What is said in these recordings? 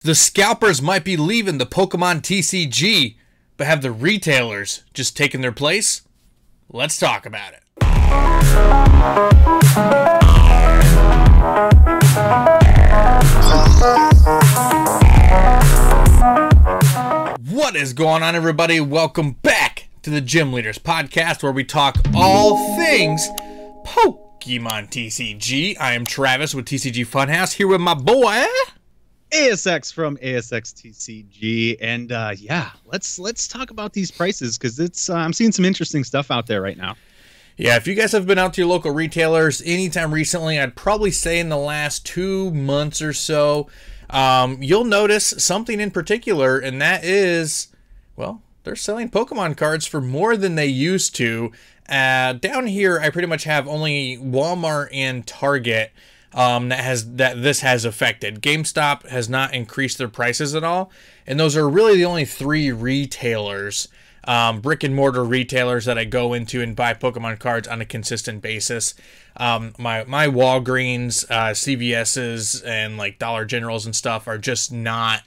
The scalpers might be leaving the Pokemon TCG, but have the retailers just taken their place? Let's talk about it. What is going on, everybody? Welcome back to the Gym Leaders Podcast, where we talk all things Pokemon TCG. I am Travis with TCG Funhouse, here with my boy ASX from ASX TCG, and yeah, let's talk about these prices because it's I'm seeing some interesting stuff out there right now. Yeah, if you guys have been out to your local retailers anytime recently, I'd probably say in the last 2 months or so, you'll notice something in particular, and that is, well, they're selling Pokemon cards for more than they used to. Down here, I pretty much have only Walmart and Target that this has affected. GameStop has not increased their prices at all, and those are really the only 3 retailers, brick and mortar retailers, that I go into and buy Pokemon cards on a consistent basis. My Walgreens, CVS's, and like Dollar Generals and stuff are just not.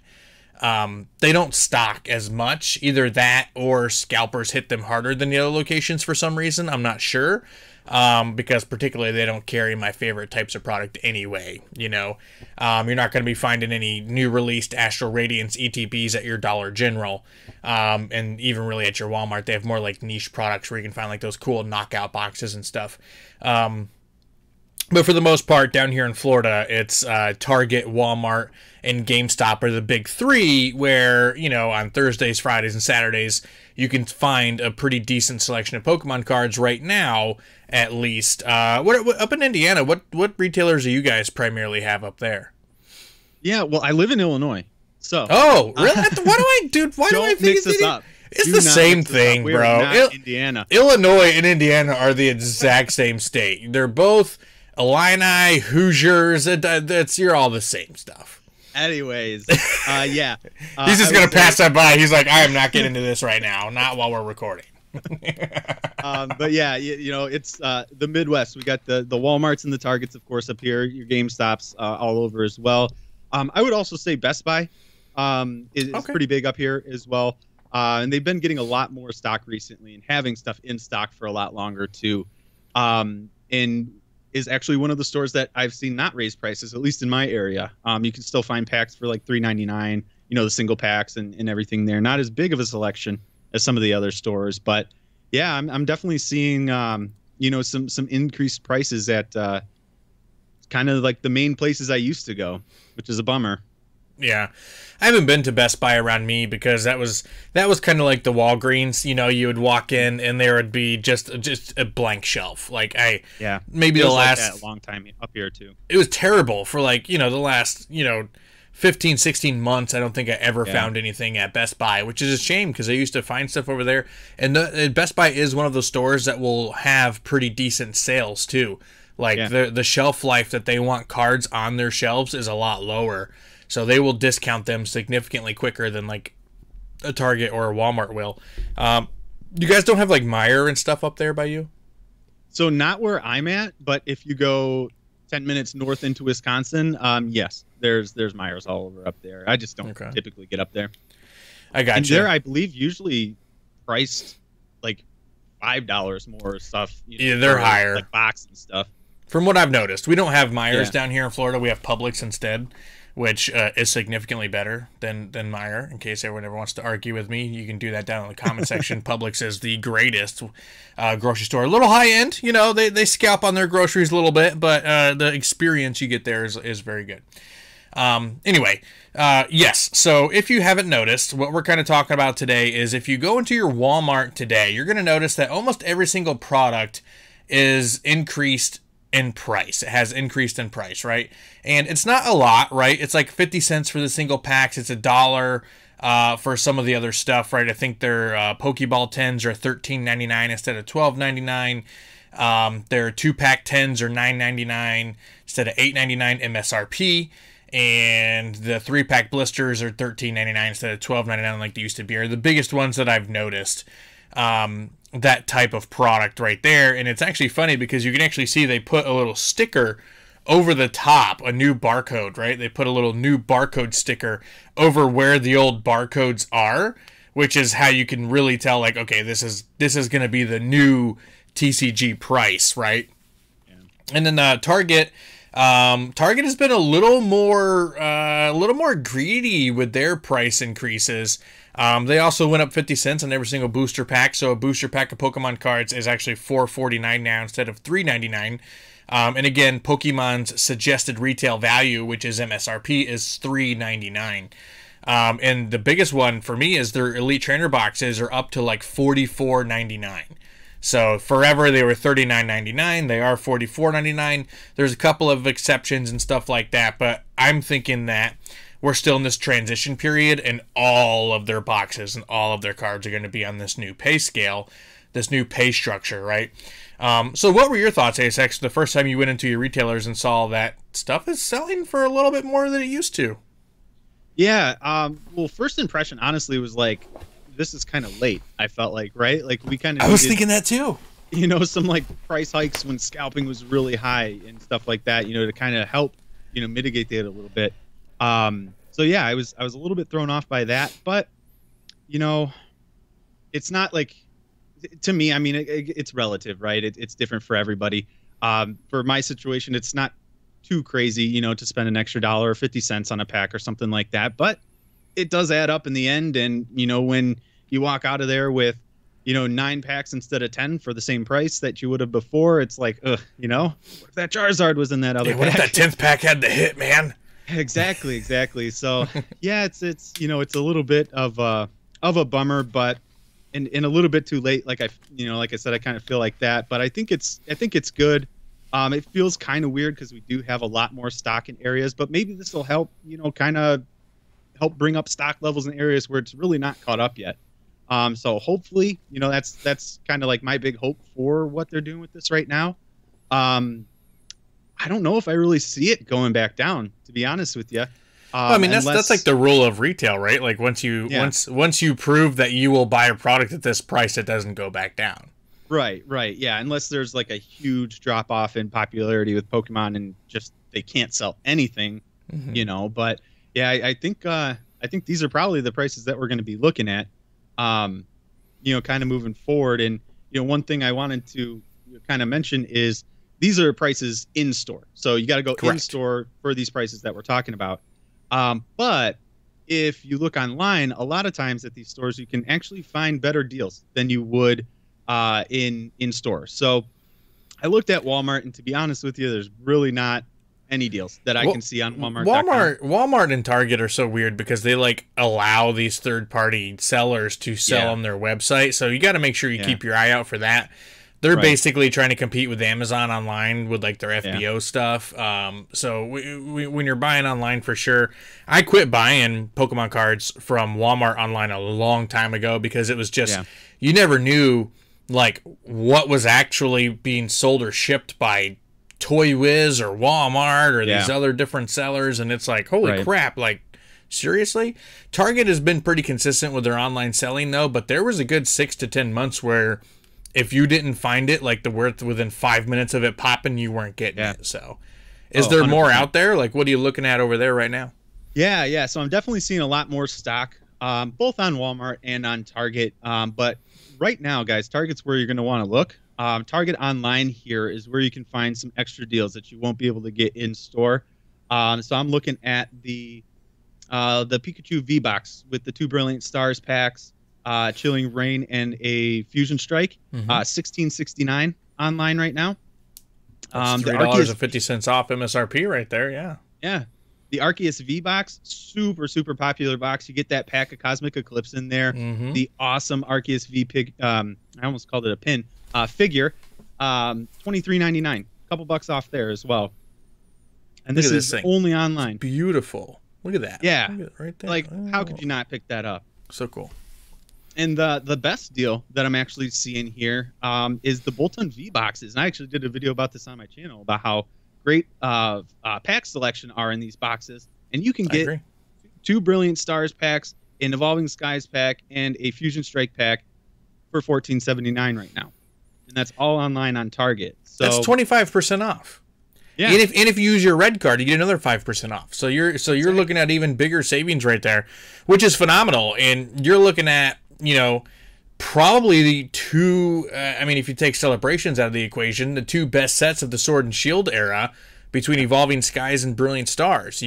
They don't stock as much. Either that or scalpers hit them harder than the other locations for some reason. I'm not sure. Because particularly they don't carry my favorite types of product anyway. You know, you're not going to be finding any new released Astral Radiance ETBs at your Dollar General, and even really at your Walmart. They have more like niche products where you can find like those cool knockout boxes and stuff. But for the most part, down here in Florida, it's Target, Walmart, and GameStop are the big 3, where, you know, on Thursdays, Fridays, and Saturdays, you can find a pretty decent selection of Pokemon cards right now, at least. What up in Indiana, what retailers do you guys primarily have up there? Yeah, well, I live in Illinois, so. Oh, really? Why do I think mix this up? It's the same thing, bro. Indiana. Illinois and Indiana are the exact same state. They're both Illini, Hoosiers. You're all the same stuff. Anyways, yeah. He's just going to pass that by. He's like, I am not getting into this right now. Not while we're recording. But yeah, you know, it's the Midwest. We got the Walmarts and the Targets, of course, up here. Your GameStops all over as well. I would also say Best Buy is pretty big up here as well. And they've been getting a lot more stock recently and having stuff in stock for a lot longer too. And is actually one of the stores that I've seen not raise prices, at least in my area. You can still find packs for like $3.99, you know, the single packs and everything there. Not as big of a selection as some of the other stores, but yeah, I'm definitely seeing, you know, some increased prices at kind of like the main places I used to go, which is a bummer. Yeah, I haven't been to Best Buy around me because that was kind of like the Walgreens. You know, you would walk in and there would be just a blank shelf. Like maybe the last like that a long time up here too. It was terrible for like, you know, the last, you know, 15, 16 months. I don't think I ever found anything at Best Buy, which is a shame because I used to find stuff over there. And Best Buy is one of those stores that will have pretty decent sales too. Like the shelf life that they want cards on their shelves is a lot lower. So they will discount them significantly quicker than like a Target or a Walmart will. You guys don't have like Meijer and stuff up there by you? So not where I'm at, but if you go 10 minutes north into Wisconsin, yes, there's Meijer's all over up there. I just don't typically get up there. I got and you. They're, I believe, usually priced like $5 more stuff. Yeah, they're higher. Like box and stuff. From what I've noticed, we don't have Meijer's down here in Florida. We have Publix instead, which is significantly better than Meijer. In case everyone ever wants to argue with me, you can do that down in the comment section. Publix is the greatest grocery store. A little high end, you know, they scalp on their groceries a little bit, but the experience you get there is very good. Anyway, yes, so if you haven't noticed, what we're kind of talking about today is if you go into your Walmart today, you're going to notice that almost every single product is increased in price. It has increased in price, right? And it's not a lot, right? It's like 50 cents for the single packs. It's $1 for some of the other stuff, right? I think their Pokeball 10s are $13.99 instead of $12.99. Their 2-pack 10s are $9.99 instead of $8.99 MSRP. And the 3-pack blisters are $13.99 instead of $12.99 like they used to be. Are the biggest ones that I've noticed. That type of product right there. And it's actually funny because you can actually see they put a little sticker over the top a new barcode, right? They put a little new barcode sticker over where the old barcodes are, which is how you can really tell, like, okay, this is going to be the new TCG price, right? Yeah. And then Target has been a little more greedy with their price increases. They also went up 50 cents on every single booster pack. So a booster pack of Pokemon cards is actually $4.49 now instead of $3.99. And again, Pokemon's suggested retail value, which is MSRP, is $3.99. And the biggest one for me is their Elite Trainer boxes are up to like $44.99. So forever they were $39.99. They are $44.99. There's a couple of exceptions and stuff like that, but I'm thinking that we're still in this transition period, and all of their boxes and all of their cards are going to be on this new pay scale, this new pay structure, right? So what were your thoughts, ASX, the first time you went into your retailers and saw that stuff is selling for a little bit more than it used to? Yeah. Well, first impression, honestly, was like, this is kind of late, I felt like, right? Like, we kind of I was thinking that too. You know, some like price hikes when scalping was really high and stuff like that, you know, to kind of help, you know, mitigate that a little bit. So yeah, I was a little bit thrown off by that, but you know, it's not like, to me, I mean, it's relative, right? It's different for everybody. For my situation, it's not too crazy, you know, to spend an extra $1 or 50 cents on a pack or something like that, but it does add up in the end. And, you know, when you walk out of there with, you know, 9 packs instead of 10 for the same price that you would have before, it's like, you know, what if that Charizard was in that other pack? What if that 10th pack had the hit, man? Exactly. So yeah, it's you know, it's a little bit of a bummer, but and a little bit too late. Like I said, I kind of feel like that, but I think it's good. It feels kind of weird because we do have a lot more stock in areas, but maybe this will help, you know, kind of help bring up stock levels in areas where it's really not caught up yet. So hopefully, you know, that's kind of like my big hope for what they're doing with this right now. I don't know if I really see it going back down, to be honest with you. I mean, that's like the rule of retail, right? Like once you prove that you will buy a product at this price, it doesn't go back down. Right. Yeah, unless there's like a huge drop off in popularity with Pokemon and just they can't sell anything, you know. But yeah, I think these are probably the prices that we're going to be looking at, you know, kind of moving forward. And you know, one thing I wanted to kind of mention is these are prices in store. So you got to go in store for these prices that we're talking about. But if you look online, a lot of times at these stores, you can actually find better deals than you would in store. So I looked at Walmart, and to be honest with you, there's really not any deals that I can see on Walmart. Walmart and Target are so weird because they like allow these third-party sellers to sell on their website. So you got to make sure you keep your eye out for that. They're basically trying to compete with Amazon online with like their FBO stuff. So when you're buying online, for sure, I quit buying Pokemon cards from Walmart online a long time ago because it was just you never knew like what was actually being sold or shipped by Toy Wiz or Walmart or these other different sellers, and it's like holy crap, like seriously. Target has been pretty consistent with their online selling though, but there was a good 6 to 10 months where if you didn't find it, like the worth within 5 minutes of it popping, you weren't getting it. So is there 100%. More out there? Like, what are you looking at over there right now? Yeah. So I'm definitely seeing a lot more stock, both on Walmart and on Target. But right now, guys, Target's where you're going to want to look. Target online here is where you can find some extra deals that you won't be able to get in store. So I'm looking at the Pikachu V-Box with the 2 Brilliant Stars packs, Chilling Reign, and a Fusion Strike, $16.69 online right now. That's $3.50 off MSRP right there. Yeah. The Arceus V-Box, super popular box. You get that pack of Cosmic Eclipse in there. The awesome Arceus V pig. I almost called it a pin. Figure, $23.99. Couple bucks off there as well. And this is only online. It's beautiful. Look at that. Yeah. Look at it right there. Like, how could you not pick that up? So cool. And the best deal that I'm actually seeing here is the Boltund V boxes. And I actually did a video about this on my channel about how great pack selection are in these boxes. And you can get 2 Brilliant Stars packs, an Evolving Skies pack, and a Fusion Strike pack for $14.79 right now. And that's all online on Target. So that's 25% off. Yeah. And if you use your red card, you get another 5% off. So you're looking at even bigger savings right there, which is phenomenal. And you're looking at, probably the two, if you take Celebrations out of the equation, the two best sets of the Sword and Shield era between Evolving Skies and Brilliant Stars,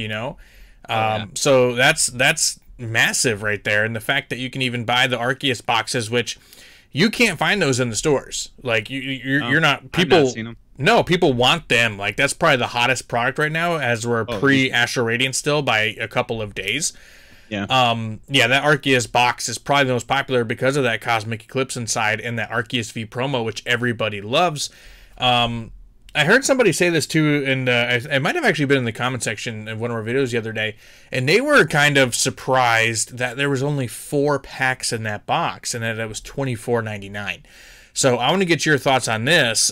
So that's massive right there. And the fact that you can even buy the Arceus boxes, which you can't find those in the stores. Like you're not, people, I've not seen them. No, people want them. Like that's probably the hottest product right now, as we're pre-Astral Radiance still by a couple of days. Yeah. That Arceus box is probably the most popular because of that Cosmic Eclipse inside and that Arceus V promo, which everybody loves. I heard somebody say this too, and it might have actually been in the comment section of one of our videos the other day, and they were kind of surprised that there was only 4 packs in that box and that it was $24.99. So I want to get your thoughts on this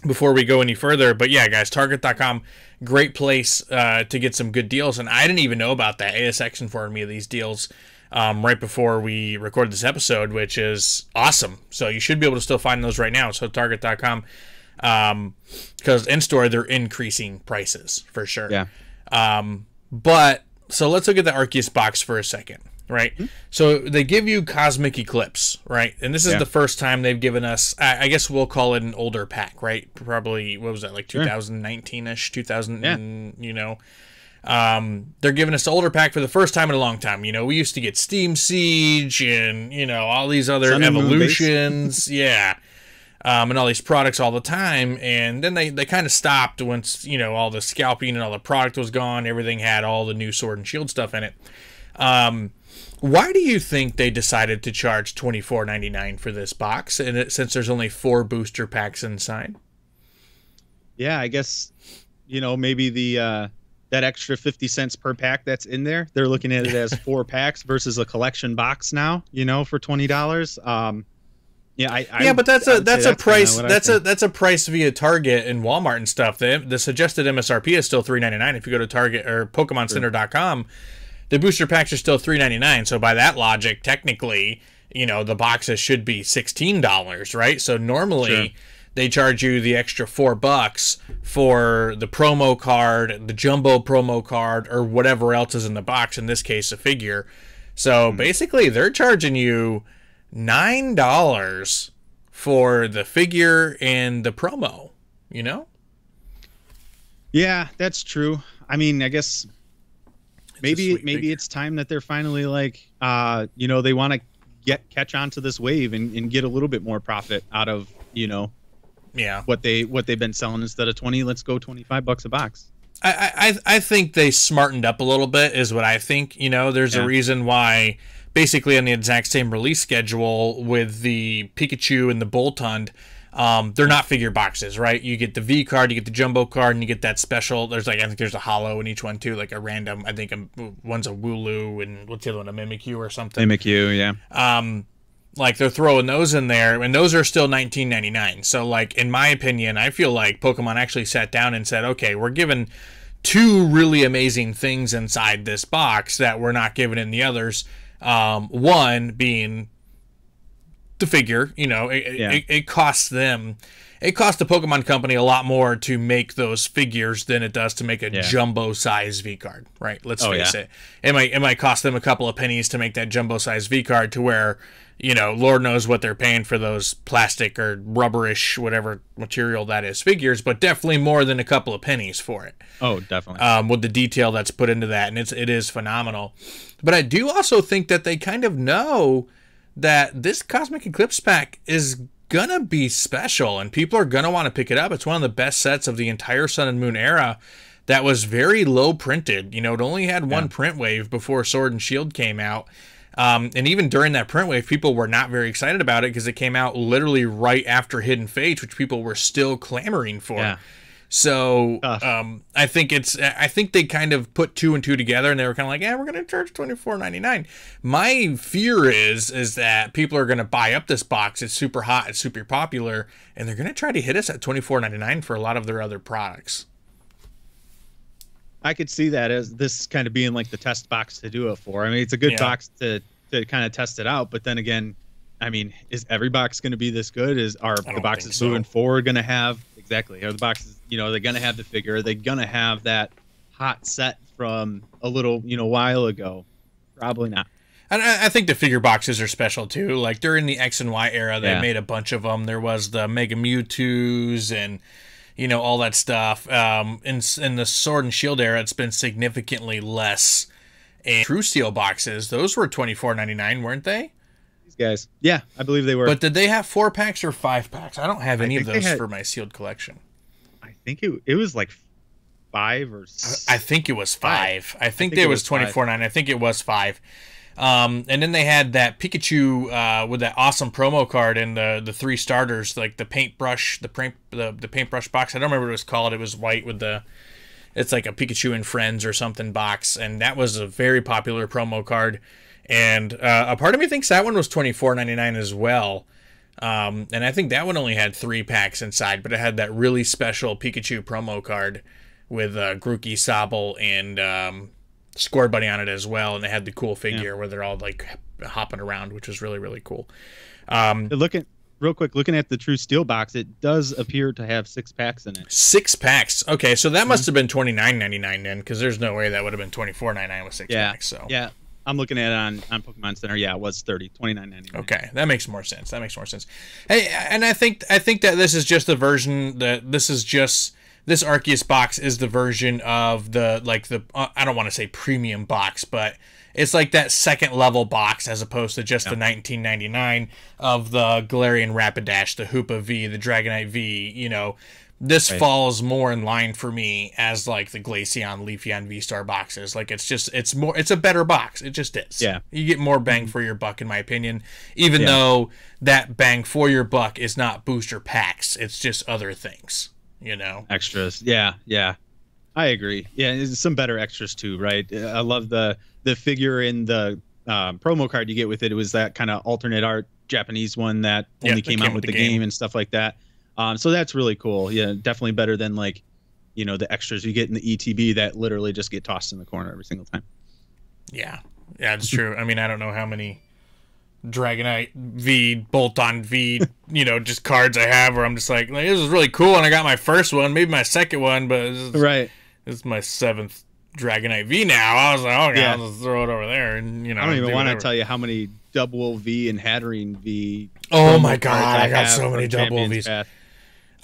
before we go any further. But yeah, guys, Target.com, great place to get some good deals. And I didn't even know about that. ASX informed me of these deals right before we recorded this episode, which is awesome. So you should be able to still find those right now. So Target.com, because in-store, they're increasing prices for sure. Yeah. But so let's look at the Arceus box for a second. Right, so they give you Cosmic Eclipse, right, and this is the first time they've given us. I guess we'll call it an older pack, right? Probably what was that, like 2019ish, 2000? They're giving us the older pack for the first time in a long time. We used to get Steam Siege and all these other evolutions, and all these products all the time, and then they kind of stopped once all the scalping and all the product was gone. Everything had all the new Sword and Shield stuff in it. Why do you think they decided to charge $24.99 for this box, and since there's only 4 booster packs inside? Yeah, I guess maybe the that extra 50 cents per pack that's in there, they're looking at it as 4 packs versus a collection box now, for $20. But that's a price. That's a price via Target and Walmart and stuff. The suggested MSRP is still $3.99 if you go to Target or PokemonCenter.com. The booster packs are still $3.99, so by that logic, technically, the boxes should be $16, right? So normally they charge you the extra $4 for the promo card, the jumbo promo card, or whatever else is in the box. In this case, a figure. So basically, they're charging you $9 for the figure and the promo. Yeah, that's true. I mean, I guess. Maybe it's time that they're finally like, they want to catch on to this wave and get a little bit more profit out of, what they've been selling instead of 20. Let's go $25 a box. I think they smartened up a little bit is what I think. There's a reason why basically on the exact same release schedule with the Pikachu and the Boltund, they're not figure boxes, right? You get the V card, you get the jumbo card, and you get that special. I think there's a holo in each one too, like a random. I think one's a Wooloo and what's the other one, a Mimikyu or something. Mimikyu, yeah. Like they're throwing those in there, and those are still $19.99. So, like in my opinion, I feel like Pokemon actually sat down and said, okay, we're giving 2 really amazing things inside this box that we're not giving in the others. One being the figure, it costs them. It costs the Pokemon Company a lot more to make those figures than it does to make a jumbo size V card, right? Let's face it. It might cost them a couple of pennies to make that jumbo size V card, to where Lord knows what they're paying for those plastic or rubberish, whatever material that is, figures, but definitely more than a couple of pennies for it. Oh, definitely. With the detail that's put into that, and it is phenomenal. But I do also think that they kind of know that this Cosmic Eclipse pack is gonna be special and people are gonna want to pick it up. It's one of the best sets of the entire Sun and Moon era that was very low printed. It only had one print wave before Sword and Shield came out. And even during that print wave, people were not very excited about it because it came out literally right after Hidden Fates, which people were still clamoring for. Yeah. So I think they kind of put 2 and 2 together, and they were kind of like, we're going to charge $24.99. My fear is that people are going to buy up this box. It's super hot, it's super popular, and they're going to try to hit us at $24.99 for a lot of their other products. I could see that as this kind of being like the test box to do it for. I mean, it's a good box to kind of test it out, but then again, I mean, is every box going to be this good? Are the boxes moving forward going to have exactly? Are the boxes, You know, they're gonna have the figure. Are they gonna have that hot set from a little, while ago? Probably not. And I think the figure boxes are special too. Like during the X and Y era, they made a bunch of them. There was the Mega Mewtwo's and all that stuff. In the Sword and Shield era, it's been significantly less. And True Steel boxes, those were $24.99, weren't they? These guys, yeah, I believe they were. But did they have 4-packs or 5-packs? I don't have any of those for my sealed collection. I think it was like 5 or 6. I think it was 5. I think it was $24.99. I think it was 5. And then they had that Pikachu with that awesome promo card and the 3 starters, like the paintbrush, the paintbrush box. I don't remember what it was called. It was white with it's like a Pikachu and Friends or something box, and that was a very popular promo card. And a part of me thinks that one was $24.99 as well. And I think that one only had 3 packs inside, but it had that really special Pikachu promo card with Grookey, Sobble, and Score Bunny on it as well, and they had the cool figure where they're all like hopping around, which was really, really cool. Looking at the True Steel box, it does appear to have 6 packs in it. 6 packs. Okay, so that must have been $29.99 then, because there's no way that would have been $24.99 with 6 packs. So yeah, I'm looking at it on Pokemon Center. Yeah, it was $29.99. Okay, that makes more sense. Hey, and I think that this is just the version this Arceus box is the version of the I don't want to say premium box, but it's like that second level box as opposed to just the $19.99 of the Galarian Rapidash, the Hoopa V, the Dragonite V. This falls more in line for me as like the Glaceon, Leafeon, V-Star boxes. Like it's a better box. It just is. Yeah. You get more bang for your buck in my opinion, even though that bang for your buck is not booster packs. It's just other things. Extras. Yeah. I agree. Yeah, there's some better extras too, right? I love the figure in the promo card you get with it. It was that kind of alternate art Japanese one that only came out with the game and stuff like that. So that's really cool. Yeah, definitely better than like, the extras you get in the ETB that literally just get tossed in the corner every single time. Yeah, it's true. I mean, I don't know how many Dragonite V, Bolton V, just cards I have where I'm just like this is really cool, and I got my first one, maybe my second one, but this is my 7th Dragonite V now. I was like, I'll just throw it over there, and I don't even want to tell you how many Double V and Hatterene V. Oh my god, I got so many Double Vs.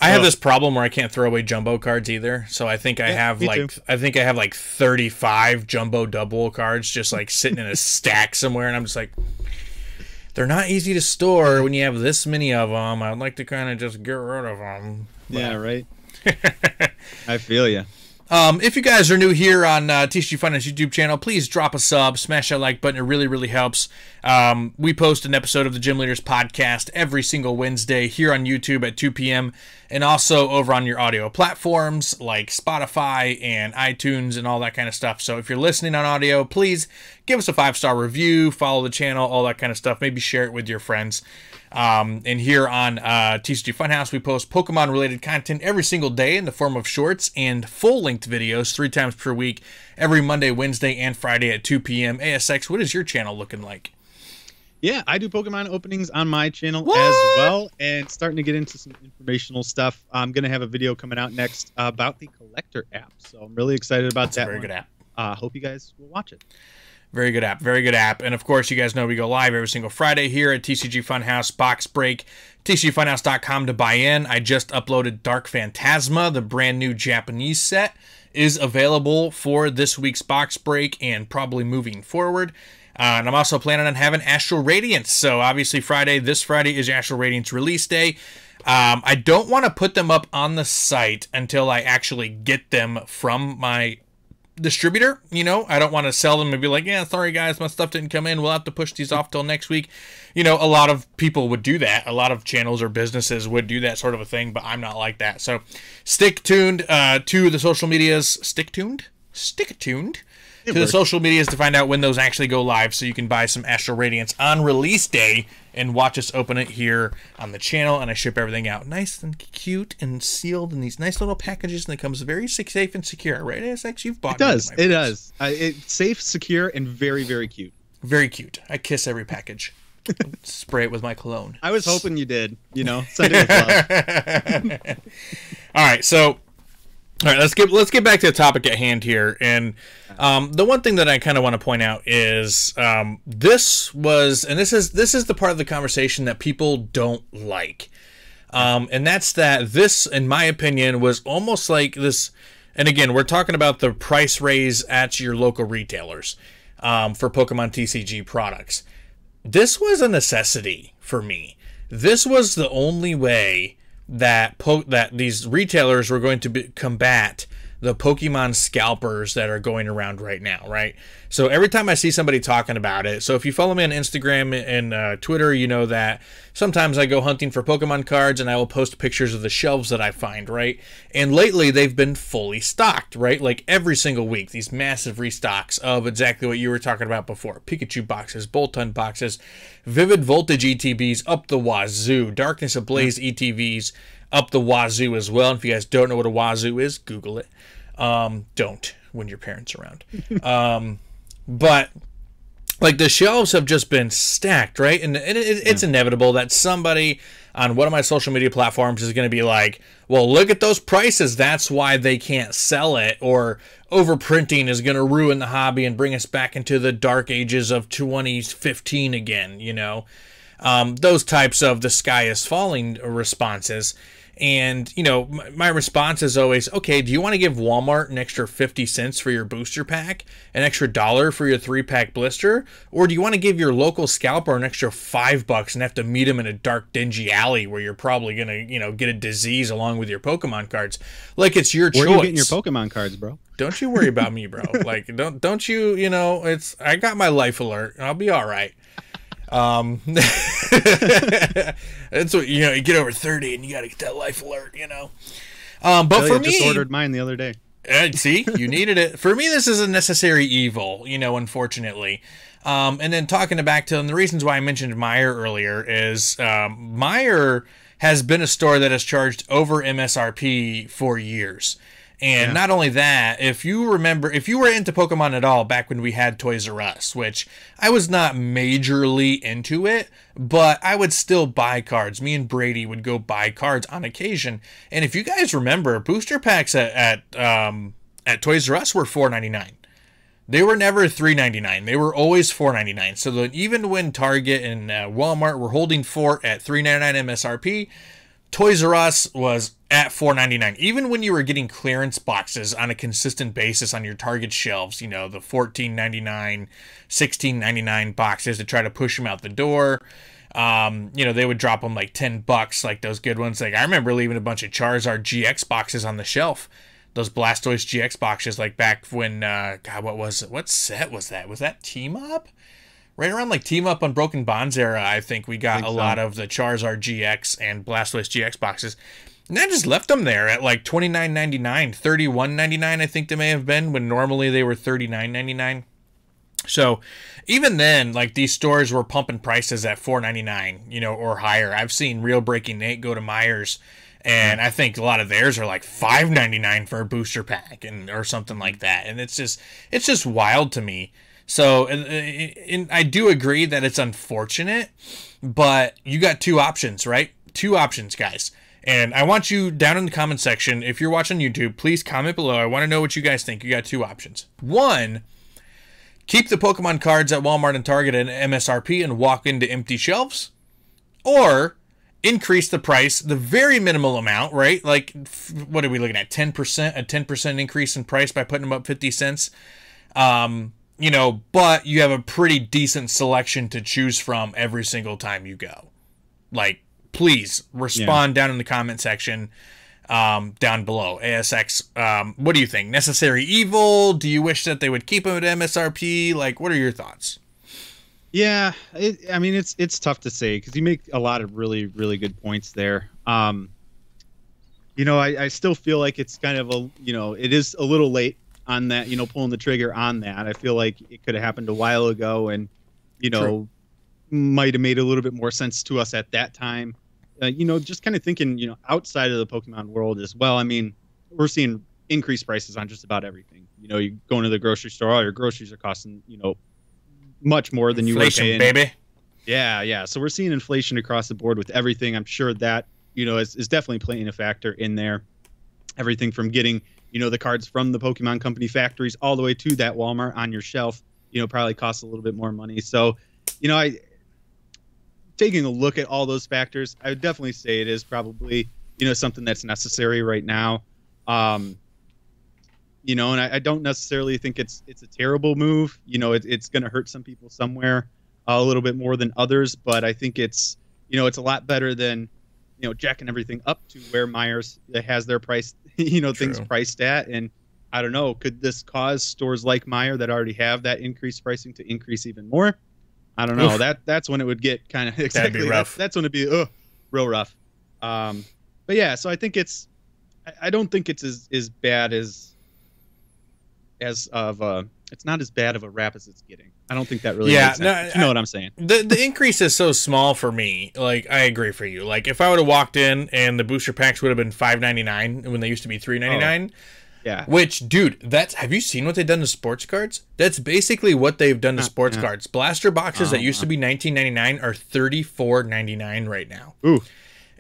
I have this problem where I can't throw away jumbo cards either, so I think I have like 35 jumbo double cards just like sitting in a stack somewhere, and I'm just like, they're not easy to store when you have this many of them. I'd like to kind of just get rid of them. But... Yeah, right. I feel you. If you guys are new here on TCG Finance YouTube channel, please drop a sub, smash that like button. It really, really helps. We post an episode of the Gym Leaders podcast every single Wednesday here on YouTube at 2 p.m. and also over on your audio platforms like Spotify and iTunes and all that kind of stuff. So if you're listening on audio, please give us a 5-star review, follow the channel, all that kind of stuff. Maybe share it with your friends. And here on TCG Funhouse, we post Pokemon-related content every single day in the form of shorts and full-length videos 3 times per week, every Monday, Wednesday, and Friday at 2 p.m. ASX, what is your channel looking like? Yeah, I do Pokemon openings on my channel as well, and starting to get into some informational stuff. I'm going to have a video coming out next about the Collector app, so I'm really excited about that. Very good app. Hope you guys will watch it. Very good app. Very good app. And, of course, you guys know we go live every single Friday here at TCG Funhouse Box Break. TCGFunhouse.com to buy in. I just uploaded Dark Phantasma, the brand new Japanese set, is available for this week's Box Break and probably moving forward. And I'm also planning on having Astral Radiance. So, obviously, this Friday is Astral Radiance release day. I don't want to put them up on the site until I actually get them from my distributor. I don't want to sell them and be like, yeah, sorry guys, my stuff didn't come in, we'll have to push these off till next week. A lot of people would do that. A lot of channels or businesses would do that sort of a thing, but I'm not like that. So stick tuned to the social medias. Stick tuned to the social medias to find out when those actually go live, so you can buy some Astral Radiance on release day and watch us open it here on the channel. And I ship everything out nice and cute and sealed in these nice little packages, and it comes very safe and secure, right? ASX, you've bought it. It does. It's safe, secure, and very, very cute. Very cute. I kiss every package. Spray it with my cologne. I was hoping you did. Send it with love. All right, so All right, let's get back to the topic at hand here. And the one thing that I kind of want to point out is this is the part of the conversation that people don't like, and that's that this, in my opinion, was almost like this. And again, we're talking about the price raise at your local retailers for Pokemon TCG products. This was a necessity for me. This was the only way that these retailers were going to combat the Pokemon scalpers that are going around right now, right? So every time I see somebody talking about it, so if you follow me on Instagram and Twitter, you know that sometimes I go hunting for Pokemon cards and I will post pictures of the shelves that I find, right? And lately they've been fully stocked, right? Like every single week, these massive restocks of exactly what you were talking about before. Pikachu boxes, Boltund boxes, Vivid Voltage ETBs up the wazoo, Darkness Ablaze ETVs up the wazoo as well. And if you guys don't know what a wazoo is, Google it. Don't when your parents are around. But like the shelves have just been stacked, right? And it's inevitable that somebody on one of my social media platforms is going to be like, well, look at those prices. That's why they can't sell it. Or overprinting is going to ruin the hobby and bring us back into the dark ages of 2015 again, you know? Those types of the sky is falling responses. And, you know, my response is always, okay, do you want to give Walmart an extra 50 cents for your booster pack, an extra $1 for your 3-pack blister? Or do you want to give your local scalper an extra $5 and have to meet him in a dark, dingy alley where you're probably going to, you know, get a disease along with your Pokemon cards? Like, it's your choice. Where are you getting your Pokemon cards, bro? Don't you worry about me, bro. Like, don't you, you know, I got my life alert. I'll be all right. That's what, you know, you get over 30 and you got to get that life alert, you know. But for me, just ordered mine the other day. See, you needed it. For me, this is a necessary evil, you know, unfortunately. And then talking back to the reasons why I mentioned Meijer earlier is Meijer has been a store that has charged over MSRP for years. And not only that, if you remember, if you were into Pokemon at all back when we had Toys R Us, which I was not majorly into it, but I would still buy cards. Me and Brady would go buy cards on occasion. And if you guys remember, booster packs at Toys R Us were $4.99. They were never $3.99. They were always $4.99. So that even when Target and Walmart were holding fort at $3.99 MSRP, Toys R Us was at $4.99. Even when you were getting clearance boxes on a consistent basis on your Target shelves, you know, the $14.99, $16.99 boxes to try to push them out the door. You know, they would drop them like $10, like those good ones. Like I remember leaving a bunch of Charizard GX boxes on the shelf. Those Blastoise GX boxes, like back when, God, what was it? What set was that? Was that Team Up? Right around like Team Up Unbroken Bonds era, I think we got a lot of the Charizard GX and Blastoise GX boxes. And I just left them there at like $29.99, $31.99 I think they may have been, when normally they were $39.99. So even then, like these stores were pumping prices at $4.99, you know, or higher. I've seen Real Breaking Nate go to Meijer's, and I think a lot of theirs are like $5.99 for a booster pack and or something like that. And it's just wild to me. So, and I do agree that it's unfortunate, but you got two options, right? Two options, guys. And I want you down in the comment section, if you're watching YouTube, please comment below. I want to know what you guys think. You got two options. One, keep the Pokemon cards at Walmart and Target at MSRP and walk into empty shelves. Or increase the price, the very minimal amount, right? Like, what are we looking at? 10%? A 10% increase in price by putting them up 50 cents? You know, but you have a pretty decent selection to choose from every single time you go. Like, please respond down in the comment section down below. ASX, what do you think? Necessary evil? Do you wish that they would keep them at MSRP? Like, what are your thoughts? Yeah, I mean, it's tough to say because you make a lot of really, really good points there. You know, I still feel like it's kind of a, you know, it is a little late on that, you know, pulling the trigger on that. I feel like it could have happened a while ago and, you know, might have made a little bit more sense to us at that time. You know, just kind of thinking, you know, outside of the Pokemon world as well. I mean, we're seeing increased prices on just about everything. You know, you go into the grocery store, all your groceries are costing, you know, much more than you were paying. Baby. Yeah. So we're seeing inflation across the board with everything. I'm sure that, you know, is definitely playing a factor in there. Everything from getting the cards from the Pokemon Company factories all the way to that Walmart on your shelf, probably costs a little bit more money. So, I taking a look at all those factors, I would definitely say it is probably, something that's necessary right now. And I don't necessarily think it's a terrible move. It's going to hurt some people somewhere a little bit more than others, but I think it's a lot better than, jacking everything up to where Meijers has their price, things priced at. And I don't know, could this cause stores like Meijer that already have that increased pricing to increase even more? I don't know. Oof. That's when it would get kind of exactly rough. That's when it'd be real rough. But yeah, so I think I don't think it's as bad as it's not as bad of a rap as it's getting. I don't think that really makes sense. No, you know what I'm saying. The increase is so small for me. Like, I agree for you. Like, if I would have walked in and the booster packs would have been $5.99 when they used to be $3.99. Yeah. Which, dude, have you seen what they've done to sports cards? That's basically what they've done to sports cards. Blaster boxes that used to be $19.99 are $34.99 right now. Ooh.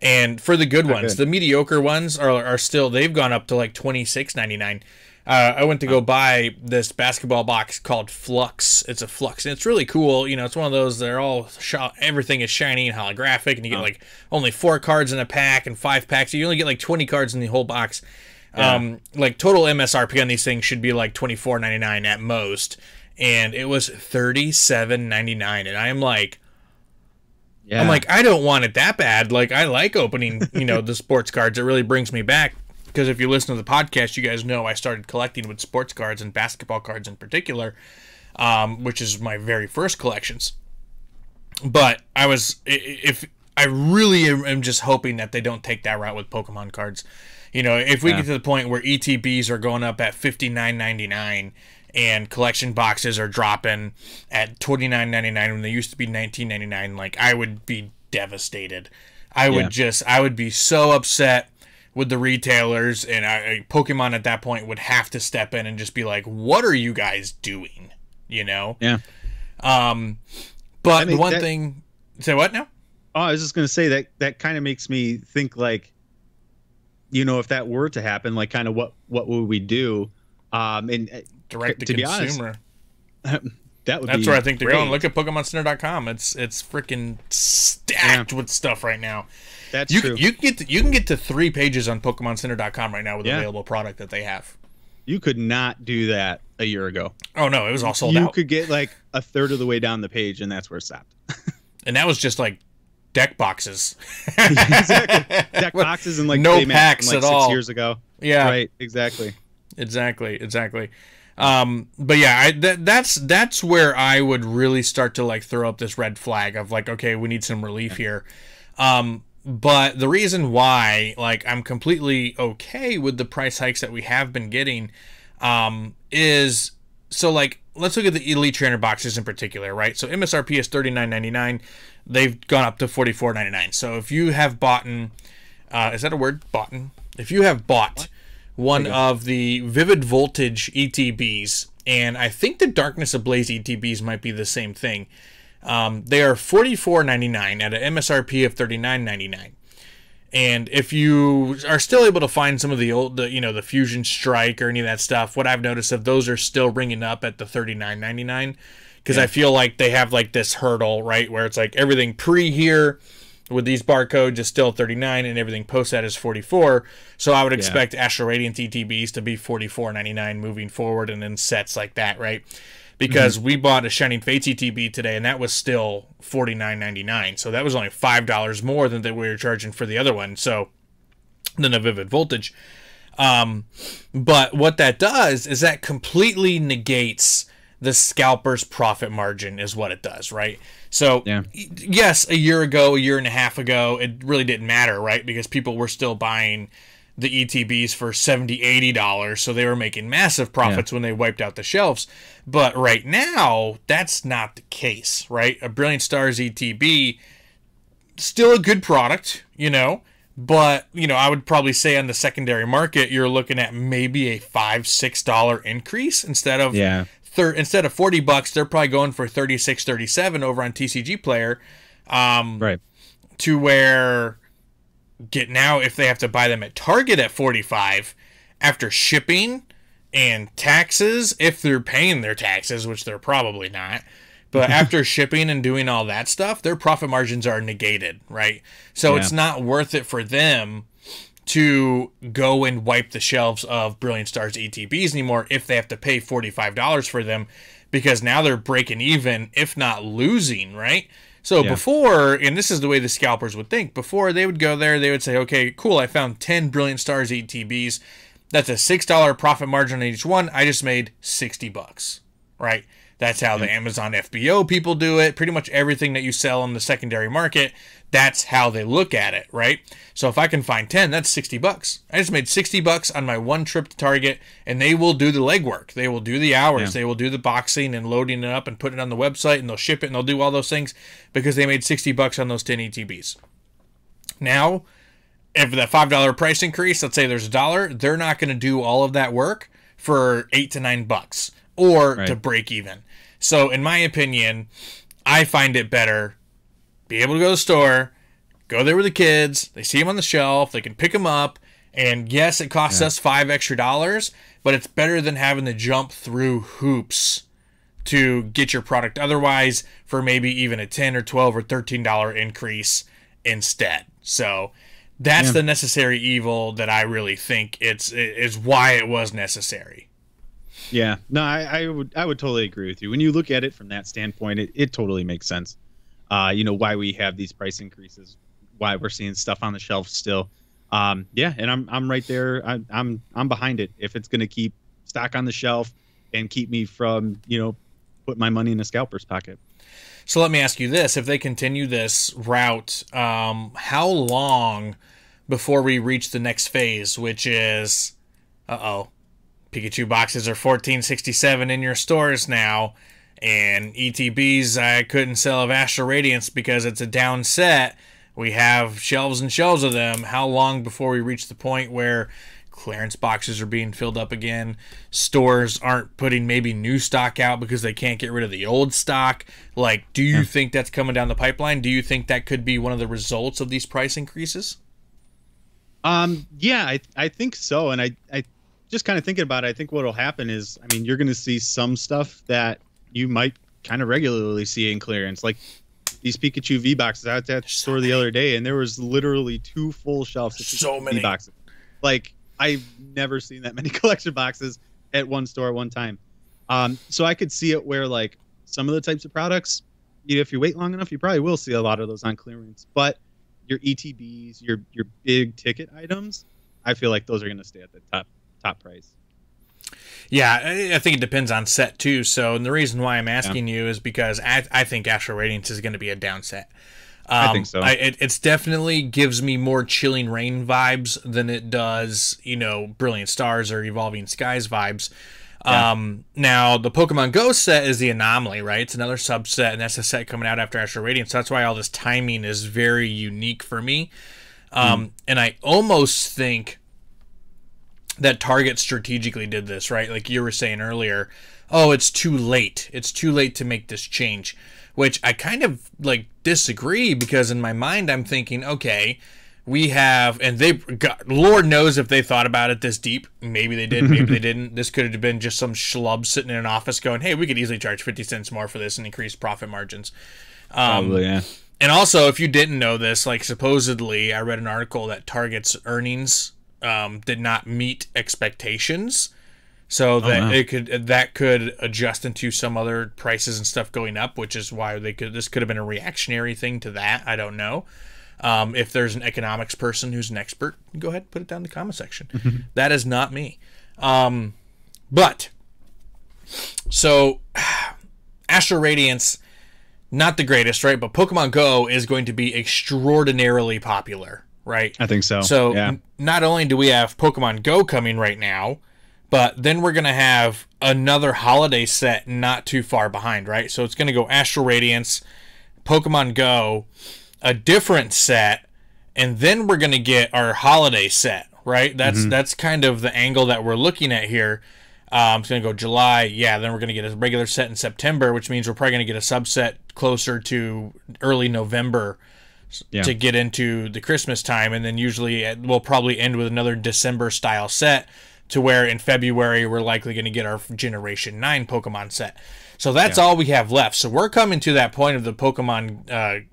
And for the good ones, the mediocre ones are still, they've gone up to like $26.99. I went to go buy this basketball box called Flux. It's a Flux, and it's really cool. It's one of those, they're all, everything is shiny and holographic, and you get like only 4 cards in a pack and 5 packs. So you only get like 20 cards in the whole box. Like total MSRP on these things should be like $24.99 at most, and it was $37.99, and I'm like, I don't want it that bad. Like, I like opening, the sports cards. It really brings me back. Because if you listen to the podcast, you guys know I started collecting with sports cards and basketball cards in particular, which is my very first collections. But I really am just hoping that they don't take that route with Pokemon cards. If we get to the point where ETBs are going up at $59.99 and collection boxes are dropping at $29.99 when they used to be $19.99, like, I would be devastated. I would be so upset with the retailers, and Pokemon at that point would have to step in and just be like, what are you guys doing? Yeah. But the one thing, say what now? Oh, I was just going to say that kind of makes me think, like, if that were to happen, like, kind of what would we do? And direct to consumer. That's where I think they're going. Look at PokemonCenter.com. It's freaking stacked with stuff right now. That's true. You can get to 3 pages on PokemonCenter.com right now with available product that they have. You could not do that a year ago. Oh no, it was all sold out. You could get like a third of the way down the page, and that's where it stopped. And that was just like deck boxes. Exactly. Deck boxes and like no packs from, like, at all 6 years ago. Yeah. Right. Exactly. But yeah, that's where I would really start to like throw up this red flag of like, okay, we need some relief here. But the reason why, like, I'm completely okay with the price hikes that we have been getting, is, so, like, let's look at the Elite Trainer boxes in particular, right? So MSRP is $39.99. They've gone up to $44.99. So if you have bought, is that a word? Bought? If you have bought one of the Vivid Voltage ETBs, and I think the Darkness Ablaze ETBs might be the same thing. They are $44.99 at an MSRP of $39.99. And if you are still able to find some of the old, the Fusion Strike or any of that stuff, what I've noticed of those are still ringing up at the $39.99, because I feel like they have like this hurdle, right, where it's like everything pre here with these barcodes is still $39 and everything post that is $44. So I would expect Astral Radiance ETBs to be $44.99 moving forward, and then sets like that, right? Because we bought a Shining Fates ETB today, and that was still $49.99. So that was only $5 more than we were charging for the other one. So, than a Vivid Voltage. But what that does is that completely negates the scalper's profit margin, is what it does, right? So, yes, a year ago, a year and a half ago, it really didn't matter, right? Because people were still buying the ETBs for $70, $80, so they were making massive profits when they wiped out the shelves. But right now, that's not the case, right? A Brilliant Stars ETB, still a good product, but, I would probably say on the secondary market, you're looking at maybe a $5, $6 increase instead of instead of $40, they're probably going for $36, $37 over on TCG Player. Right. To where now if they have to buy them at Target at $45, after shipping and taxes, if they're paying their taxes, which they're probably not, but after shipping and doing all that stuff, their profit margins are negated, right? So it's not worth it for them to go and wipe the shelves of Brilliant Stars ETBs anymore if they have to pay $45 for them, because now they're breaking even, if not losing, right? So before, and this is the way the scalpers would think, before they would go there, they would say, okay, cool, I found 10 Brilliant Stars ETBs. That's a $6 profit margin on each one. I just made $60, right? That's how the Amazon FBO people do it. Pretty much everything that you sell on the secondary market, that's how they look at it, right? So if I can find 10, that's $60. I just made $60 on my one trip to Target, and they will do the legwork. They will do the hours. They will do the boxing and loading it up and putting it on the website, and they'll ship it, and they'll do all those things because they made $60 on those 10 ETBs. Now, if that $5 price increase, let's say there's $1, they're not going to do all of that work for $8 to $9 or to break even. So in my opinion, I find it better be able to go to the store, go there with the kids, they see them on the shelf, they can pick them up, and yes, it costs us $5 extra, but it's better than having to jump through hoops to get your product otherwise for maybe even a $10 or $12 or $13 increase instead. So that's the necessary evil that I really think is why it was necessary. Yeah, no, I would totally agree with you. When you look at it from that standpoint, it totally makes sense. You know, why we have these price increases, why we're seeing stuff on the shelf still. Yeah, and I'm right there. I'm behind it. If it's going to keep stock on the shelf and keep me from, you know, put my money in a scalper's pocket. So let me ask you this: if they continue this route, how long before we reach the next phase, which is, Pikachu boxes are $14.67 in your stores now, and ETBs I couldn't sell of Astral Radiance because it's a down set. We have shelves and shelves of them. How long before we reach the point where clearance boxes are being filled up again? Stores aren't putting maybe new stock out because they can't get rid of the old stock. Like, do you think that's coming down the pipeline? Do you think that could be one of the results of these price increases? Yeah, I think so. And I just kind of thinking about it, I think what'll happen is, I mean, you're going to see some stuff that you might kind of regularly see in clearance, like these Pikachu V boxes. I was at the store the other day, and there was literally 2 full shelves of so many V boxes. Like, I've never seen that many collection boxes at one store at one time. So I could see it where, like, some of the types of products, you know, if you wait long enough, you probably will see a lot of those on clearance. But your ETBs, your big ticket items, I feel like those are going to stay at the top price. Yeah, I think it depends on set too. So, and the reason why I'm asking you is because I think Astral Radiance is going to be a down set. I think so. It's definitely gives me more Chilling Reign vibes than it does, you know, Brilliant Stars or Evolving Skies vibes. Now, the Pokemon Go set is the anomaly, right? It's another subset, and that's a set coming out after Astral Radiance. So that's why all this timing is very unique for me. And I almost think that Target strategically did this, right? Like you were saying earlier, oh, it's too late. It's too late to make this change, which I kind of like disagree, because in my mind I'm thinking, okay, we have, and Lord knows if they thought about it this deep. Maybe they did, maybe they didn't. This could have been just some schlub sitting in an office going, hey, we could easily charge 50 cents more for this and increase profit margins. Probably, yeah. And also, if you didn't know this, like supposedly I read an article that Target's earnings did not meet expectations, so that could adjust into some other prices and stuff going up, which is why this could have been a reactionary thing to that. I don't know. If there's an economics person who's an expert, go ahead and put it down in the comment section. That is not me. But so Astral Radiance, not the greatest, right? But Pokemon Go is going to be extraordinarily popular. Right? I think so. So yeah. Not only do we have Pokemon Go coming right now, but then we're going to have another holiday set not too far behind, right? So it's going to go Astral Radiance, Pokemon Go, a different set, and then we're going to get our holiday set, right? That's kind of the angle that we're looking at here. It's going to go July. Yeah, then we're going to get a regular set in September, which means we're probably going to get a subset closer to early November to get into the Christmas time, and then usually we'll probably end with another December style set to where in February we're likely going to get our Generation 9 Pokemon set. So that's all we have left. So we're coming to that point of the Pokemon,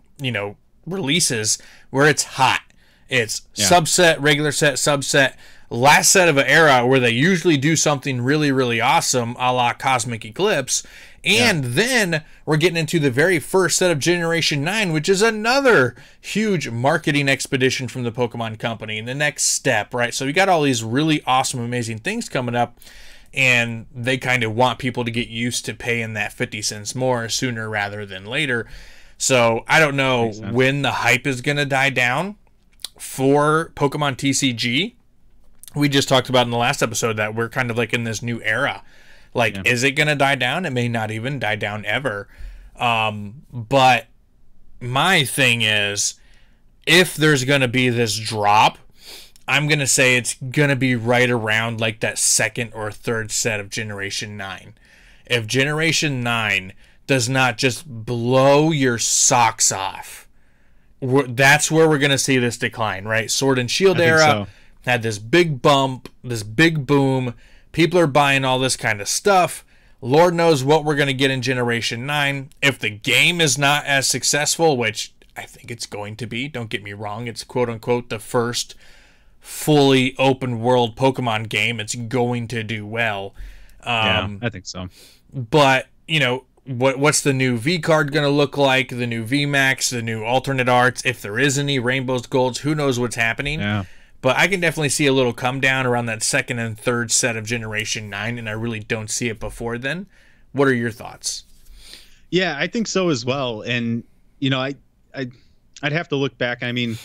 releases where it's hot. It's subset, regular set, subset, last set of an era where they usually do something really, really awesome, a la Cosmic Eclipse. And then we're getting into the very first set of Generation 9, which is another huge marketing expedition from the Pokemon Company. And the next step, right? So we got all these really awesome, amazing things coming up. And they kind of want people to get used to paying that 50 cents more sooner rather than later. So I don't know when the hype is going to die down for Pokemon TCG. We just talked about in the last episode that we're kind of like in this new era. Like, is it going to die down? It may not even die down ever. But my thing is, if there's going to be this drop, I'm going to say it's going to be right around like that second or third set of Generation 9. If Generation 9 does not just blow your socks off, that's where we're going to see this decline, right? Sword and Shield era had this big bump, this big boom. People are buying all this kind of stuff. Lord knows what we're going to get in Generation 9. If the game is not as successful, which I think it's going to be, don't get me wrong, it's quote-unquote the first fully open-world Pokemon game. It's going to do well. I think so. But, what's the new V card going to look like? The new VMAX, the new alternate arts, if there is any, Rainbows, Golds, who knows what's happening. Yeah. But I can definitely see a little come down around that second and third set of Generation 9, and I really don't see it before then. What are your thoughts? Yeah, I think so as well. And, I'd have to look back. I mean,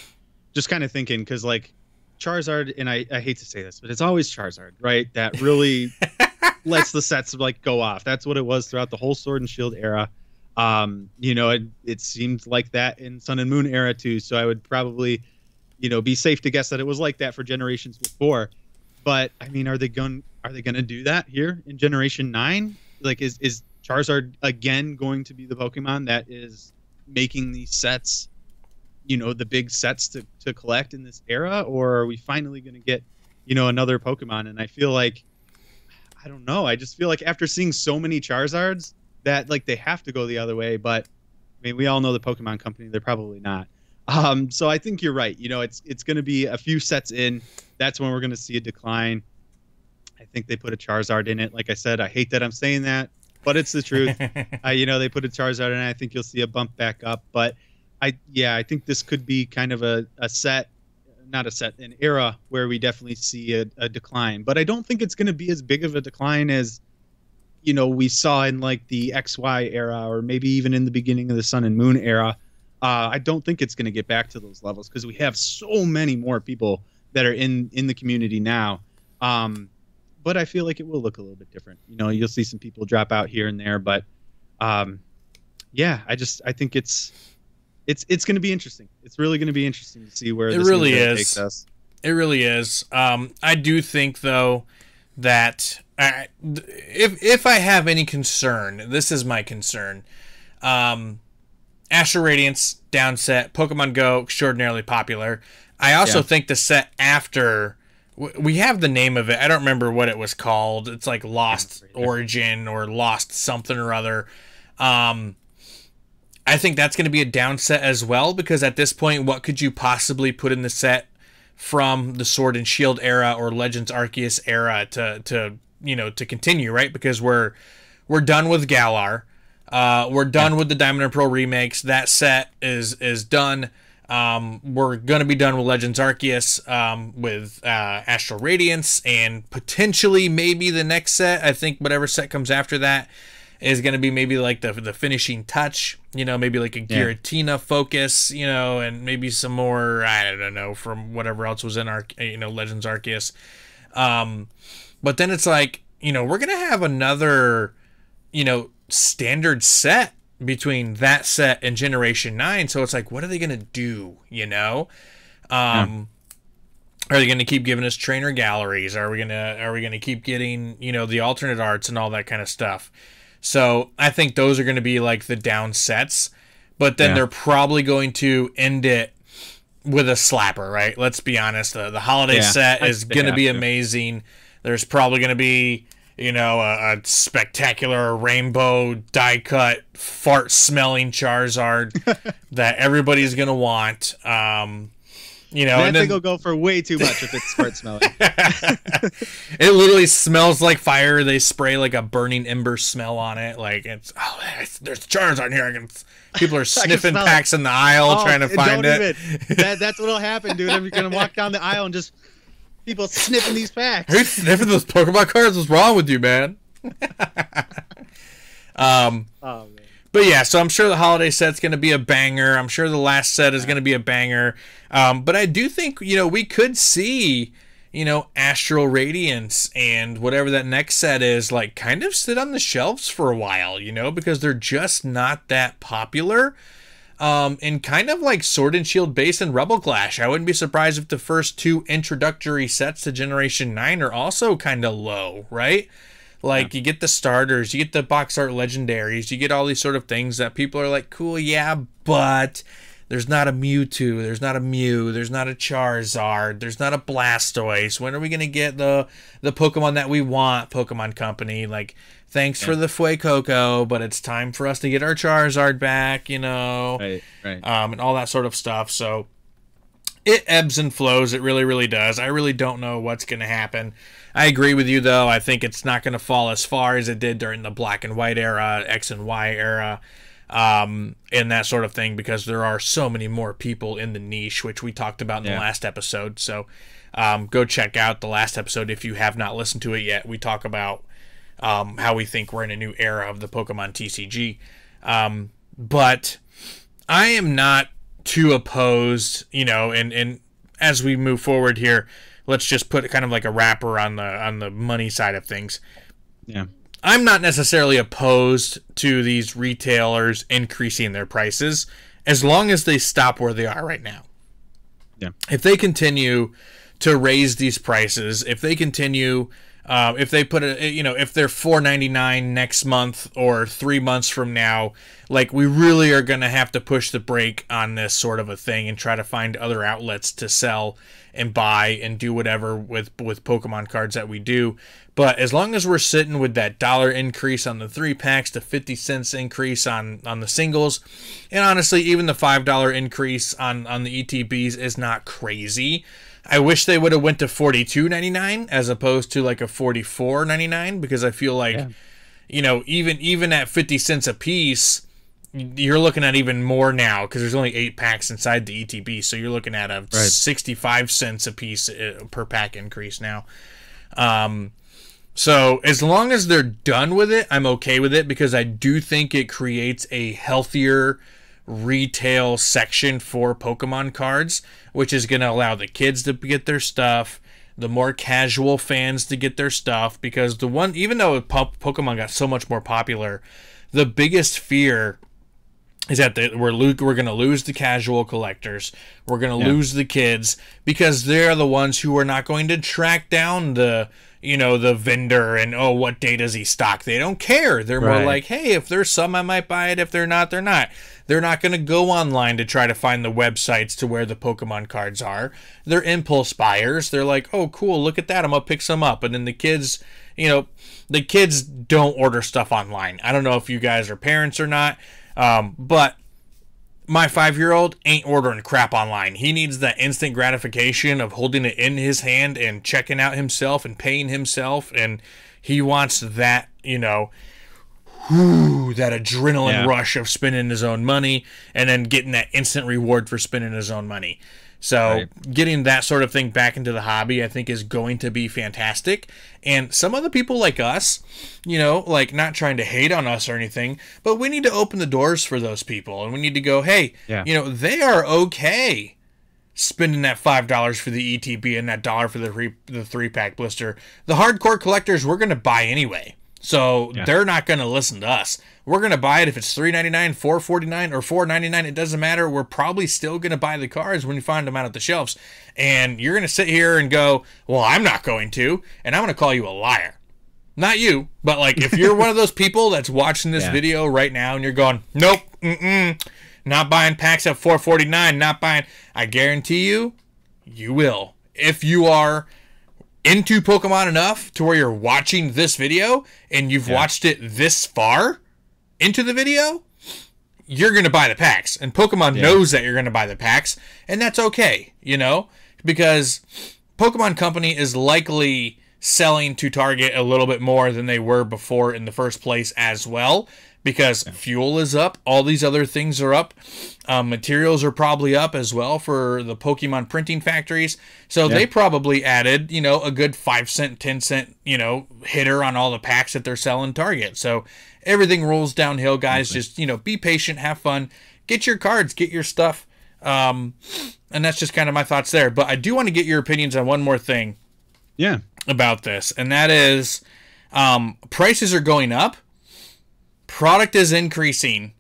just kind of thinking, because, like, Charizard, and I hate to say this, but it's always Charizard, right? That really lets the sets, like, go off. That's what it was throughout the whole Sword and Shield era. It seemed like that in Sun and Moon era, too. So I would probably... be safe to guess that it was like that for generations before. But I mean, are they going to do that here in Generation 9? Like, is Charizard again going to be the Pokemon that is making these sets, the big sets to collect in this era? Or are we finally going to get, another Pokemon? And I feel like, I don't know. I just feel like after seeing so many Charizards that, like, they have to go the other way. But I mean, we all know the Pokemon Company, they're probably not. So I think you're right. It's going to be a few sets in. That's when we're going to see a decline. I think they put a Charizard in it. Like I said, I hate that I'm saying that, but it's the truth. They put a Charizard in it. I think you'll see a bump back up. But I think this could be kind of an era where we definitely see a decline. But I don't think it's going to be as big of a decline as, we saw in like the XY era, or maybe even in the beginning of the Sun and Moon era. I don't think it's going to get back to those levels because we have so many more people that are in the community now. But I feel like it will look a little bit different. You'll see some people drop out here and there, but I think it's going to be interesting. It's really going to be interesting to see where this really takes us. It really is. I do think though that if I have any concern, this is my concern. Astral Radiance, down set. Pokemon Go, extraordinarily popular. I also think the set after... We have the name of it. I don't remember what it was called. It's like Lost Origin or Lost something or other. I think that's going to be a down set as well, because at this point, what could you possibly put in the set from the Sword and Shield era or Legends Arceus era to continue, right? Because we're done with Galar. We're done with the Diamond and Pearl remakes. That set is done. We're going to be done with Legends Arceus, with Astral Radiance, and potentially maybe the next set. I think whatever set comes after that is going to be maybe like the finishing touch, maybe like a Giratina focus, and maybe some more, I don't know, from whatever else was in our, Legends Arceus. But then it's like, we're going to have another, standard set between that set and Generation 9, so it's like, what are they going to do, Are they going to keep giving us trainer galleries? Are we going to keep getting, the alternate arts and all that kind of stuff? So I think those are going to be like the down sets, but then they're probably going to end it with a slapper, right? Let's be honest. The holiday set is going to be amazing. There's probably going to be, you know, a spectacular rainbow die-cut fart-smelling Charizard that everybody's going to want. You know, that thing will go for way too much if it's fart smelling. It literally smells like fire. They spray like a burning ember smell on it. Like there's Charizard in here. People are sniffing packs in the aisle trying to find it. That's what'll happen, dude. You're gonna walk down the aisle and just people sniffing these packs. Who's sniffing those Pokemon cards? What's wrong with you, man? Oh man. But yeah, so I'm sure the holiday set's going to be a banger. I'm sure the last set is going to be a banger. But I do think, you know, we could see, you know, Astral Radiance and whatever that next set is, like, kind of sit on the shelves for a while, you know, because they're just not that popular. And kind of like Sword and Shield base and Rebel Clash. I wouldn't be surprised if the first 2 introductory sets to Generation 9 are also kind of low, right? Like, you get the starters, you get the box art legendaries, you get all these sort of things that people are like, cool, yeah, but there's not a Mewtwo, there's not a Mew, there's not a Charizard, there's not a Blastoise. When are we going to get the Pokemon that we want, Pokemon Company? Like, thanks for the Fuecoco, but it's time for us to get our Charizard back, you know? Right. And all that sort of stuff. So it ebbs and flows. It really, really does. I really don't know what's going to happen. I agree with you, though. I think it's not going to fall as far as it did during the Black and White era, X and Y era, and that sort of thing, because there are so many more people in the niche, which we talked about in the last episode. So go check out the last episode if you have not listened to it yet. We talk about how we think we're in a new era of the Pokemon TCG. But I am not too opposed, you know, and as we move forward here, let's just put kind of like a wrapper on the money side of things. Yeah. I'm not necessarily opposed to these retailers increasing their prices as long as they stop where they are right now. Yeah. If they continue to raise these prices, if they continue, if they put it, you know, if they're $4.99 next month or 3 months from now, like, we really are going to have to push the brake on this sort of a thing and try to find other outlets to sell and buy and do whatever with Pokemon cards that we do. But as long as we're sitting with that $1 increase on the 3-packs, the 50 cents increase on the singles, and honestly, even the $5 increase on the ETBs is not crazy. I wish they would have went to $42.99 as opposed to like a $44.99, because I feel like, you know, even at 50 cents a piece, you're looking at even more now, because there's only 8 packs inside the ETB, so you're looking at a 65 cents a piece per pack increase now. So as long as they're done with it, I'm okay with it, because I do think it creates a healthier retail section for Pokemon cards, which is going to allow the kids to get their stuff, the more casual fans to get their stuff, because even though Pokemon got so much more popular, the biggest fear is that we're going to lose the casual collectors. We're going to lose the kids, because they're the ones who are not going to track down the vendor and, oh, what day does he stock? They don't care. They're more like, hey, if there's some, I might buy it. If they're not, they're not. They're not going to go online to try to find the websites to where the Pokemon cards are. They're impulse buyers. They're like, oh, cool, look at that. I'm going to pick some up. And then the kids, the kids don't order stuff online. I don't know if you guys are parents or not, but my 5-year-old ain't ordering crap online. He needs that instant gratification of holding it in his hand and checking out himself and paying himself. And he wants that, that adrenaline rush of spending his own money and then getting that instant reward for spending his own money. So getting that sort of thing back into the hobby, I think, is going to be fantastic. And some of the people like us, like, not trying to hate on us or anything, but we need to open the doors for those people. And we need to go, hey, they are okay spending that $5 for the ETB and that $1 for the 3-pack blister. The hardcore collectors, we're going to buy anyway. So they're not going to listen to us. We're going to buy it if it's $3.99, $4.49, or $4.99. It doesn't matter. We're probably still going to buy the cards when you find them out at the shelves. And you're going to sit here and go, well, I'm not going to. And I'm going to call you a liar. Not you, but like if you're one of those people that's watching this video right now and you're going, nope, not buying packs at $4.49, not buying. I guarantee you, you will. If you are into Pokemon enough to where you're watching this video and you've watched it this far into the video, you're going to buy the packs. And Pokemon knows that you're going to buy the packs, and that's okay, you know, because Pokemon Company is likely selling to Target a little bit more than they were before in the first place as well, because fuel is up, all these other things are up, materials are probably up as well for the Pokemon printing factories, so they probably added, you know, a good 5 cent, 10 cent, you know, hitter on all the packs that they're selling Target. So everything rolls downhill, guys. Just, you know, be patient, have fun, get your cards, get your stuff, and that's just kind of my thoughts there. But I do want to get your opinions on one more thing about this, and that is prices are going up, product is increasing,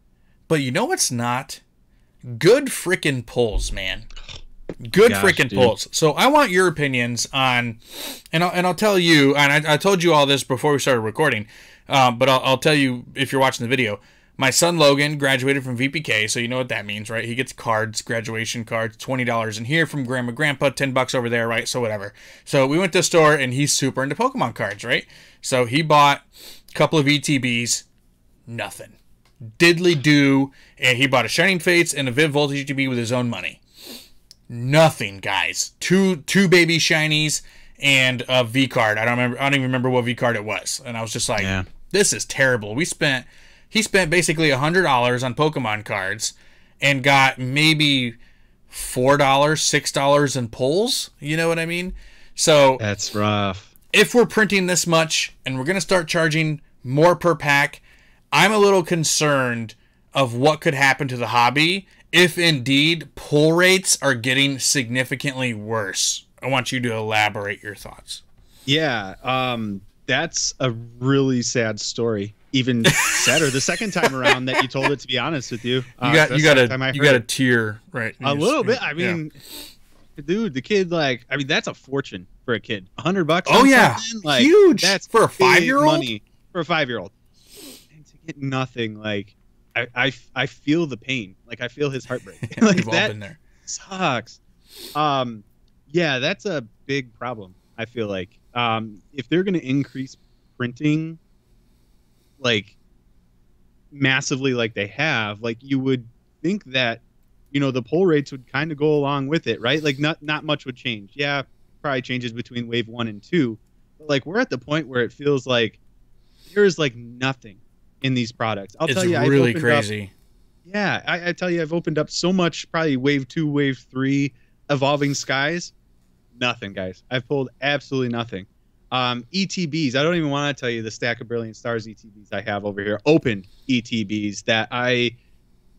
but you know what's not? Good freaking pulls, man. Good freaking pulls. So I want your opinions on, and I'll tell you, and I told you all this before we started recording, but I'll tell you if you're watching the video. My son Logan graduated from VPK, so you know what that means, right? He gets cards, graduation cards, $20 in here from Grandma Grandpa, $10 over there, right? So whatever. So we went to the store, and he's super into Pokemon cards, right? So he bought a couple of ETBs, nothing. Diddly do, and he bought a Shining Fates and a Viv Voltage ETB with his own money. Nothing, guys. Two baby shinies and a V card. I don't even remember what V card it was, and I was just like, this is terrible. He spent basically $100 on Pokemon cards and got maybe $4, $6 in pulls. You know what I mean? So that's rough. If we're printing this much and we're gonna start charging more per pack, I'm a little concerned of what could happen to the hobby if indeed pull rates are getting significantly worse. I want you to elaborate your thoughts. Yeah, that's a really sad story. Even sadder the second time around that you told it, to be honest with you. You got a tear, right? A little bit. I mean, dude, the kid, like, I mean, that's a fortune for a kid. $100. Oh yeah, like, huge. That's for a 5-year-old. Money for a 5-year-old. And to get nothing, like, I feel the pain. Like, I feel his heartbreak. Like, We've all been there. Sucks. Yeah, that's a big problem. I feel like if they're going to increase printing, like, massively, like they have, like, you would think that, you know, the pull rates would kind of go along with it, right? Like, not much would change. Yeah, probably changes between wave 1 and 2, but like, we're at the point where it feels like there's like nothing in these products. I'll tell you, it's really crazy. I tell you, I've opened up so much, probably wave 2, wave 3, Evolving Skies. Nothing, guys. I've pulled absolutely nothing. ETBs. I don't even want to tell you the stack of Brilliant Stars ETBs I have over here. Open ETBs that I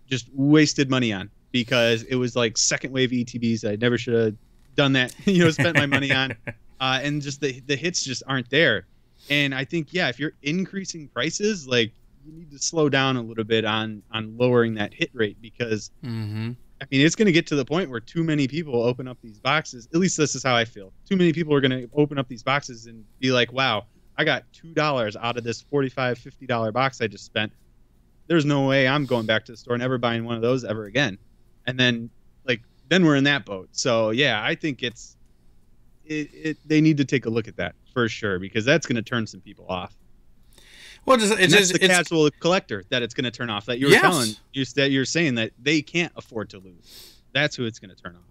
just wasted money on because it was like second wave ETBs that I never should have done that. You know, spent my money on, and just the hits just aren't there. And I think, yeah, if you're increasing prices, like, you need to slow down a little bit on lowering that hit rate because I mean, it's going to get to the point where too many people open up these boxes. At least this is how I feel. Too many people are going to open up these boxes and be like, wow, I got $2 out of this $45, $50 box I just spent. There's no way I'm going back to the store and ever buying one of those ever again. And then, like, then we're in that boat. So, yeah, I think they need to take a look at that for sure because that's going to turn some people off. Well, it's the casual collector that it's going to turn off. That you're saying that they can't afford to lose. That's who it's going to turn off.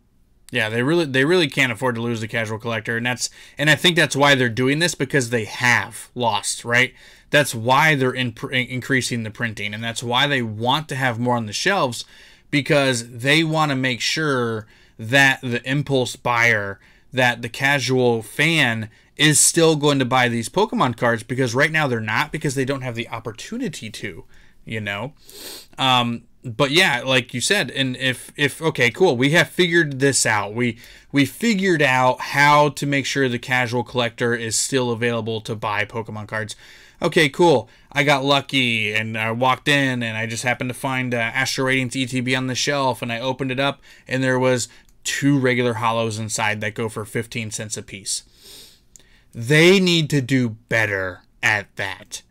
Yeah, they really can't afford to lose the casual collector, and I think that's why they're doing this because they have lost, right? That's why they're increasing the printing, and that's why they want to have more on the shelves because they want to make sure that the impulse buyer, that the casual fan is still going to buy these Pokemon cards because right now they're not because they don't have the opportunity to, you know. But yeah, like you said, and if okay, cool, we have figured this out. We figured out how to make sure the casual collector is still available to buy Pokemon cards. Okay, cool. I got lucky and I walked in and I just happened to find Astro Radiance ETB on the shelf and I opened it up and there was 2 regular holos inside that go for 15 cents a piece. They need to do better at that.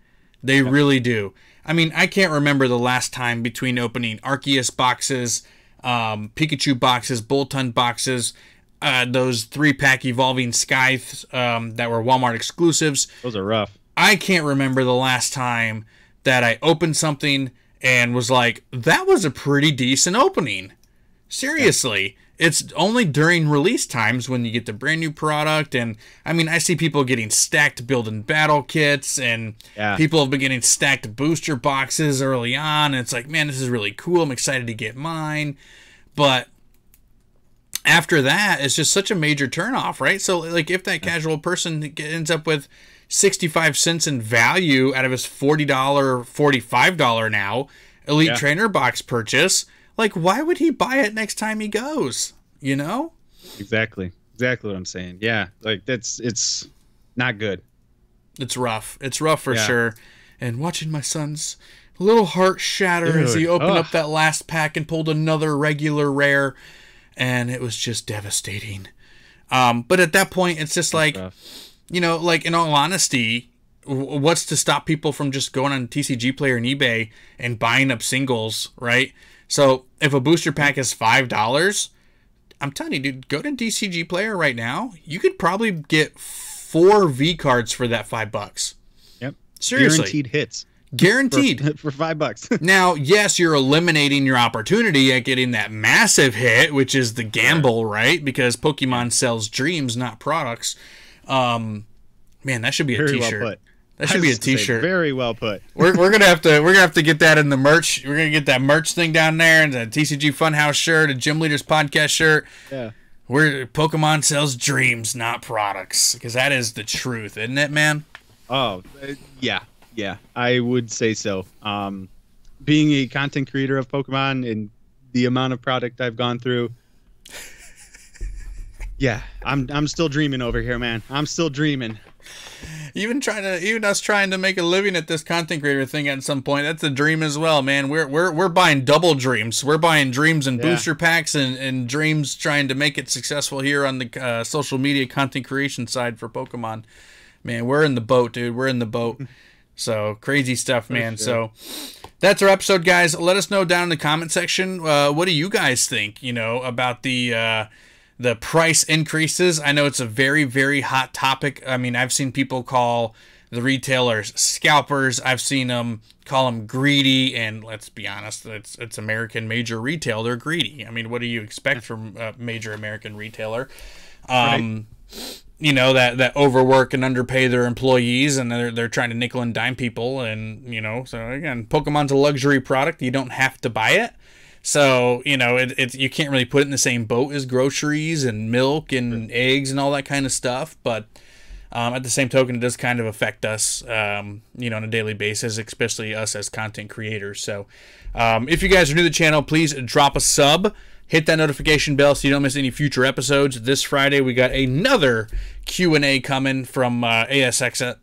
They really do. I mean, I can't remember the last time between opening Arceus boxes, Pikachu boxes, Boltund boxes. those 3-pack Evolving Scythes that were Walmart exclusives. Those are rough. I can't remember the last time that I opened something and was like, that was a pretty decent opening. Seriously. It's only during release times when you get the brand new product. And I mean, I see people getting stacked building battle kits, and people have been getting stacked booster boxes early on. And it's like, man, this is really cool. I'm excited to get mine. But after that, it's just such a major turnoff, right? So like if that casual person ends up with 65 cents in value out of his $40, $45 now Elite Trainer box purchase, like, why would he buy it next time he goes? You know? Exactly what I'm saying. Yeah, like it's not good. It's rough. It's rough for sure. And watching my son's little heart shatter as he opened up that last pack and pulled another regular rare, and it was just devastating. But at that point, it's just like, you know, like, in all honesty, what's to stop people from just going on TCG Player and eBay and buying up singles, right? So if a booster pack is $5, I'm telling you, dude, go to TCG Player right now. You could probably get 4 V cards for that $5. Yep. Seriously. Guaranteed hits. Guaranteed. For $5. Now, yes, you're eliminating your opportunity at getting that massive hit, which is the gamble, right? Because Pokemon sells dreams, not products. Man, that should be a t-shirt. Well put. That should be a t-shirt. Very well put. We're gonna have to get that in the merch. We're gonna get that merch thing down there, and the TCG Funhouse shirt, a Gym Leaders Podcast shirt. Yeah. Where Pokemon sells dreams, not products, because that is the truth, isn't it, man? Oh, yeah, I would say so. Being a content creator of Pokemon and the amount of product I've gone through, yeah, I'm still dreaming over here, man. I'm still dreaming. Even us trying to make a living at this content creator thing at some point, that's a dream as well, man. We're buying double dreams. We're buying dreams and booster packs and dreams, trying to make it successful here on the social media content creation side for Pokemon. Man, we're in the boat, dude. We're in the boat. So crazy stuff, man. So that's our episode, guys. Let us know down in the comment section. What do you guys think? You know, about the price increases. I know it's a very, very hot topic. I mean, I've seen people call the retailers scalpers. I've seen them call them greedy. And let's be honest, it's American major retail. They're greedy. I mean, what do you expect from a major American retailer? Right. You know, that overwork and underpay their employees, and they're trying to nickel and dime people. And, you know, so again, Pokemon's a luxury product. You don't have to buy it. So, you know, it's you can't really put it in the same boat as groceries and milk and eggs and all that kind of stuff. But at the same token, it does kind of affect us, you know, on a daily basis, especially us as content creators. So if you guys are new to the channel, please drop a sub. Hit that notification bell so you don't miss any future episodes. This Friday, we got another Q&A coming from ASXX.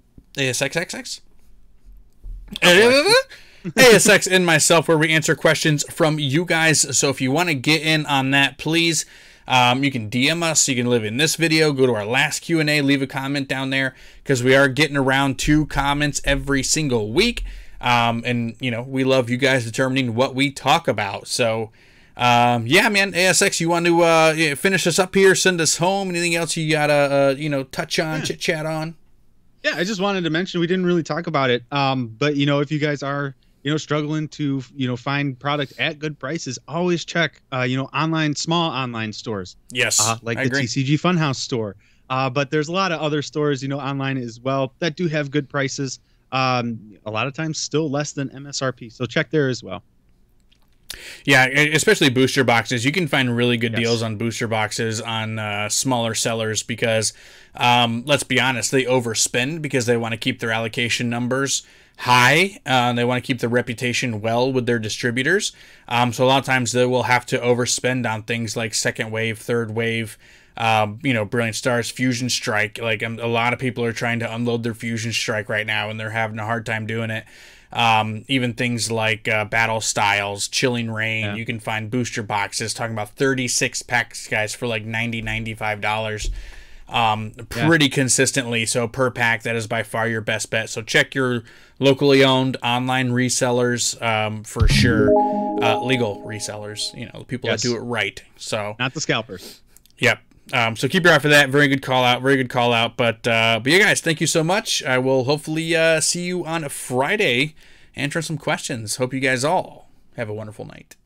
ASX and myself, where we answer questions from you guys. So if you want to get in on that, please, you can DM us. You can live in this video, go to our last Q&A, leave a comment down there, because we are getting around 2 comments every single week. And, you know, we love you guys determining what we talk about. So, yeah, man, ASX, you want to finish us up here, send us home? Anything else you got to, you know, touch on, chit-chat on? Yeah, I just wanted to mention, we didn't really talk about it, but, you know, if you guys are, you know, struggling to, you know, find product at good prices, always check, you know, small online stores. Yes, like the TCG Funhouse store. But there's a lot of other stores, you know, online as well that do have good prices. A lot of times still less than MSRP. So check there as well. Yeah, especially booster boxes. You can find really good deals on booster boxes on smaller sellers because, let's be honest, they overspend because they want to keep their allocation numbers high. They want to keep the reputation well with their distributors. So a lot of times they will have to overspend on things like second wave, third wave, you know, Brilliant Stars, Fusion Strike. Like a lot of people are trying to unload their Fusion Strike right now, and they're having a hard time doing it. Even things like Battle Styles, Chilling Rain, you can find booster boxes talking about 36 packs, guys, for like $90, $95 pretty consistently. So per pack, that is by far your best bet. So check your locally owned online resellers for sure. Legal resellers, you know, the people that do it right. So not the scalpers. Yep. So keep your eye for that. Very good call out. Very good call out. But yeah, guys, thank you so much. I will hopefully see you on Friday, answering some questions. Hope you guys all have a wonderful night.